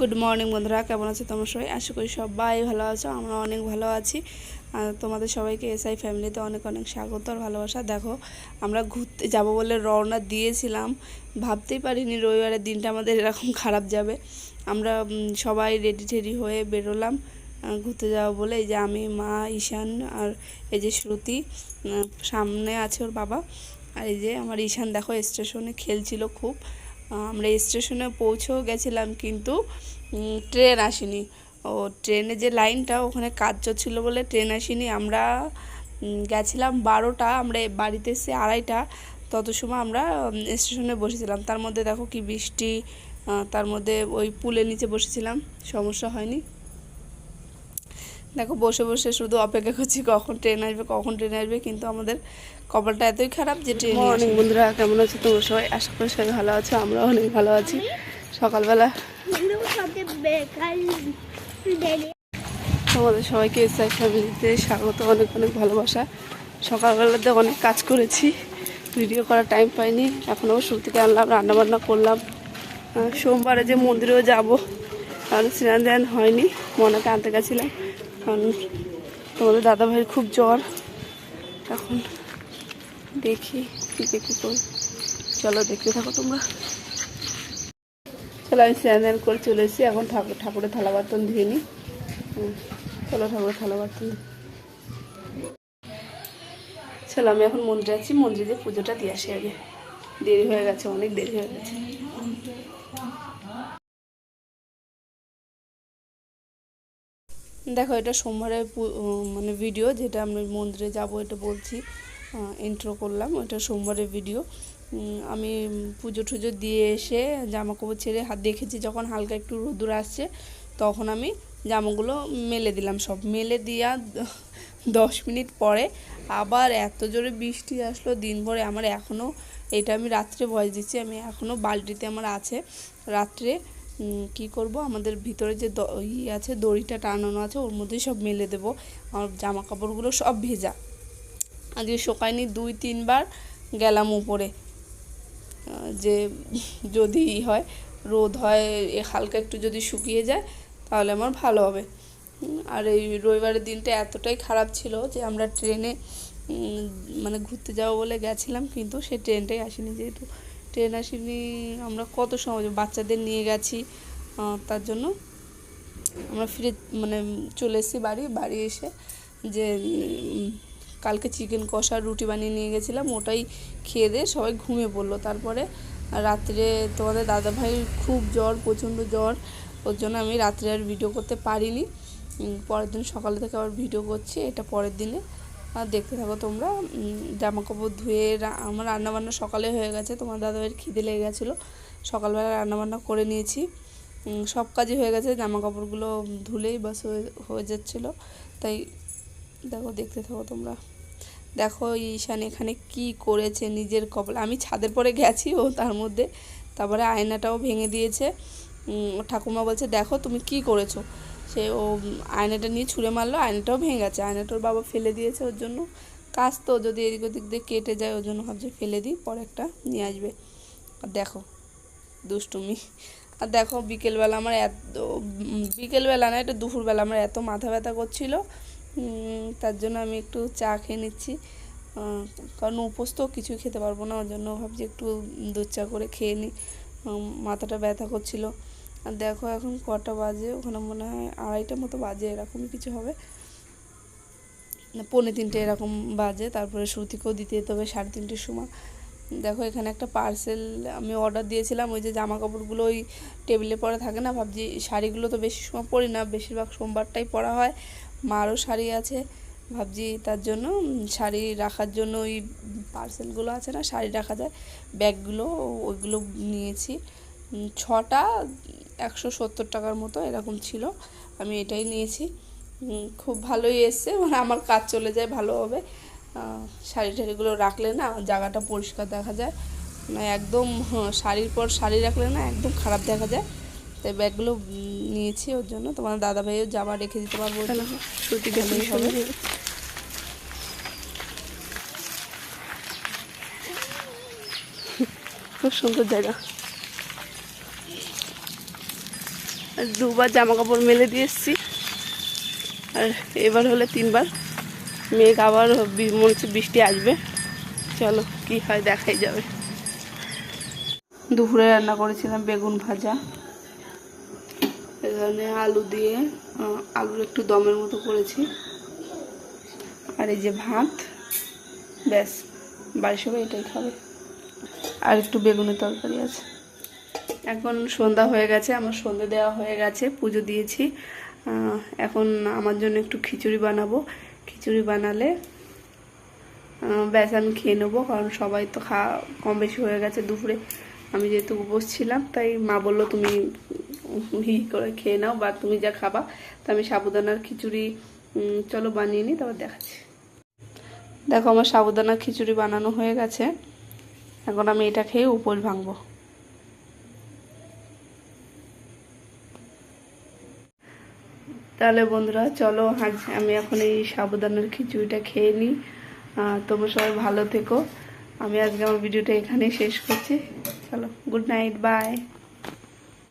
Good morning বন্ধুরা, কেমন আছো তোমরা সবাই? আশা করি সবাই ভালো আছো। আমরা অনেক ভালো আছি। আর তোমাদের সবাইকে এসআই ফ্যামিলিতে অনেক অনেক স্বাগত আর ভালোবাসা। দেখো, আমরা ঘুরতে যাব বলে রওনা দিয়েছিলাম, ভাবতেই পারিনি রবিবারের দিনটা আমাদের এরকম খারাপ যাবে। আমরা সবাই রেডি টেডি হয়ে বেরোলাম ঘুরতে যাব বলে। এই যে আমি, মা, ঈশান আর এই যে শ্রুতি, সামনে আছে ওর বাবা। আর এই যে আমার ঈশান দেখো স্টেশনে খেলছিল খুব। আমরা স্টেশনে পৌঁছেও গেছিলাম, কিন্তু ট্রেন আসেনি। ও ট্রেনে যে লাইনটা ওখানে কাজ চলছিল বলে ট্রেন আসেনি। আমরা গেছিলাম 12টা, আমরা বাড়িতে এসে 2:30, তত সময় আমরা স্টেশনে বসেছিলাম। তার মধ্যে দেখো কি বৃষ্টি, তার মধ্যে ওই পুলের নিচে বসেছিলাম, সমস্যা হয়নি। দেখো বসে বসে শুধু অপেক্ষা করছি কখন ট্রেন আসবে, কখন ট্রেন আসবে, কিন্তু আমাদের কপালটা এতই খারাপ যে ট্রেন। মর্নিং বন্ধুরা, কেমন আছো তোমরা সবাই? আশা করি সবাই ভালো আছো, আমরা অনেক ভালো আছি। সকালবেলা তোমাদের সবাইকে এসআই ফ্যামিলিতে স্বাগত, অনেক অনেক ভালোবাসা। সকালবেলাতে অনেক কাজ করেছি, ভিডিও করার টাইম পাইনি। এখনও শ্রুতিকে আনলাম, রান্নাবান্না করলাম। সোমবারে যে মন্দিরেও যাবো, কারণ স্নান ধ্যান হয়নি, মনাকে আনতে গেছিলাম। কারণ তোমাদের দাদাভাইয়ের খুব জ্বর। এখন দেখি কী করি, চলো দেখতে থাকো তোমরা। চলো, আমি স্নান ধ্যান করে চলে এসেছি। এখন ঠাকুরের থালা বার্তন ধুয়ে নিই। চলো ঠাকুরের থালা বার্তন। চলো, আমি এখন মন্দিরে আছি, মন্দিরে পুজোটা দিয়ে আসি আগে। দেরি হয়ে গেছে, অনেক দেরি হয়ে গেছে। দেখো, এটা সোমবারের মানে ভিডিও, যেটা আমি মন্দিরে যাব এটা বলছি, ইন্ট্রো করলাম। এটা সোমবারের ভিডিও। আমি পুজো টুজো দিয়ে এসে জামা কাপড় ছেড়ে হাত দেখেছি, যখন হালকা একটু রোদ্দুর আসছে তখন আমি জামাগুলো মেলে দিলাম। সব মেলে দিয়া 10 মিনিট পরে আবার এত জোরে বৃষ্টি আসলো দিনভরে। আমার এখনও, এটা আমি রাত্রে ভয়েস দিচ্ছি, আমি এখনও বালতিতে আমার আছে। রাত্রে কি করব, আমাদের ভিতরে যে আছে দড়িটা টানানো আছে, ওর মধ্যেই সব মেলে দেবো। আমার জামা কাপড়গুলো সব ভেজা, আজকে শুকায়নি। 2-3 বার গেলাম উপরে, যে যদি হয়, রোদ হয়, হালকা একটু যদি শুকিয়ে যায় তাহলে আমার ভালো হবে। আর এই রবিবারের দিনটা এতটাই খারাপ ছিল যে আমরা ট্রেনে মানে ঘুরতে যাবো বলে গেছিলাম, কিন্তু সে ট্রেনটাই আসেনি। যেহেতু ট্রেন আসেনি, আমরা কত সময় বাচ্চাদের নিয়ে গেছি, তার জন্য আমরা ফিরে মানে চলে এসেছি বাড়ি এসে যে কালকে চিকেন কষা রুটি বানিয়ে নিয়ে গেছিলাম, ওটাই খেয়ে দিয়ে সবাই ঘুমিয়ে পড়লো। তারপরে রাত্রে তোমাদের দাদাভাই খুব জ্বর, প্রচণ্ড জ্বর, ওর জন্য আমি রাত্রে আর ভিডিও করতে পারিনি। পরের দিন সকালে থেকে আবার ভিডিও করছি, এটা পরের দিনে। আর দেখতে থাকো তোমরা। জামা কাপড় ধুয়ে আমার রান্নাবান্না সকালে হয়ে গেছে। তোমার দাদাভাইয়ের খিদে লেগে গেছিলো, সকালবেলা রান্নাবান্না করে নিয়েছি, সব কাজই হয়ে গেছে। জামা কাপড়গুলো ধুলেই বাস হয়ে যাচ্ছিলো। তাই দেখো, দেখতে থাকো তোমরা। দেখো ঈশান এখানে কি করেছে, নিজের কপাল। আমি ছাদের পরে গেছি, ও তার মধ্যে তারপরে আয়নাটাও ভেঙে দিয়েছে। ঠাকুমা বলছে দেখো তুমি কি করেছো। সে ও আয়নাটা নিয়ে ছুঁড়ে মারলো, আয়নাটাও ভেঙে গেছে। আয়নাটার বাবা ফেলে দিয়েছে, ওর জন্য কাজ তো যদি এদিক ওদিক দিয়ে কেটে যায়, ওর জন্য ভাবছে ফেলে দিই, পরে একটা নিয়ে আসবে। আর দেখো দুষ্টুমি। আর দেখো বিকেলবেলা আমার বিকেলবেলা না, এটা দুপুরবেলা আমার এত মাথা ব্যথা করছিল, তার জন্য আমি একটু চা খেয়ে নিচ্ছি। কারণ উপোস তো কিছুই খেতে পারবো না, ওর জন্য ভাবছি একটু দুধ চা করে খেয়ে নিই, মাথাটা ব্যথা করছিল। আর দেখো এখন কটা বাজে, ওখানে মনে হয় 2:30 মতো বাজে, এরকমই কিছু হবে না, 2:45 এরকম বাজে। তারপরে শ্রুতিকেও দিতে যেতে হবে 3:30-র সময়। দেখো এখানে একটা পার্সেল আমি অর্ডার দিয়েছিলাম, ওই যে জামা কাপড়গুলো ওই টেবিলে পরে থাকে না, ভাবছি শাড়িগুলো তো বেশি সময় পরি না, বেশিরভাগ সোমবারটাই পরা হয়। মারও শাড়ি আছে, ভাবছি তার জন্য শাড়ি রাখার জন্য ওই পার্সেলগুলো আছে না, শাড়ি রাখা যায় ব্যাগগুলো, ওইগুলো নিয়েছি। 6টা 170 টাকার মতো এরকম ছিল, আমি এটাই নিয়েছি। খুব ভালোই এসছে, মানে আমার কাজ চলে যায় ভালোভাবে। শাড়ি টাড়িগুলো রাখলে না জায়গাটা পরিষ্কার দেখা যায়, মানে একদম শাড়ির পর শাড়ি রাখলে না একদম খারাপ দেখা যায়। তাই ব্যাগগুলো নিয়েছি ওর জন্য। তোমার দাদাভাইও জামা রেখে দিতে পারবো, ভালোই হবে। খুব সুন্দর জায়গা। দুবার জামা কাপড় মেলে দিয়ে এসেছি, আর এবার হলে 3বার। মেঘ আবার মনে হচ্ছে বৃষ্টি আসবে, চলো কি হয় দেখাই যাবে। দুপুরে রান্না করেছিলাম বেগুন ভাজা, এখানে আলু দিয়ে আলুর একটু দমের মতো করেছি, আর এই যে ভাত, ব্যাস বাড়ির সবাই এটাই খাবে। আর একটু বেগুনের তরকারি আছে। এখন সন্ধ্যা হয়ে গেছে, আমার সন্ধ্যে দেওয়া হয়ে গেছে, পুজো দিয়েছি। এখন আমার জন্য একটু খিচুড়ি বানাবো। খিচুড়ি বানালে ব্যাস আমি খেয়ে নেবো, কারণ সবাই তো কম বেশি হয়ে গেছে। দুপুরে আমি যেহেতু উপোস ছিলাম, তাই মা বললো তুমি করে খেয়ে নাও, বা তুমি যা খাবা। তো আমি সাবুদানার খিচুড়ি চলো বানিয়ে নিই, তারপর দেখাচ্ছি। দেখো আমার সাবুদানার খিচুড়ি বানানো হয়ে গেছে, এখন আমি এটা খেয়ে উপোস ভাঙবো। তাহলে বন্ধুরা চলো, আজ আমি এখন এই সাবুদানার খিচুড়িটা খেয়ে নিই। তোমরা সবাই ভালো থেকো। আমি আজকে আমার ভিডিওটা এখানেই শেষ করছি। চলো, গুড নাইট, বাই।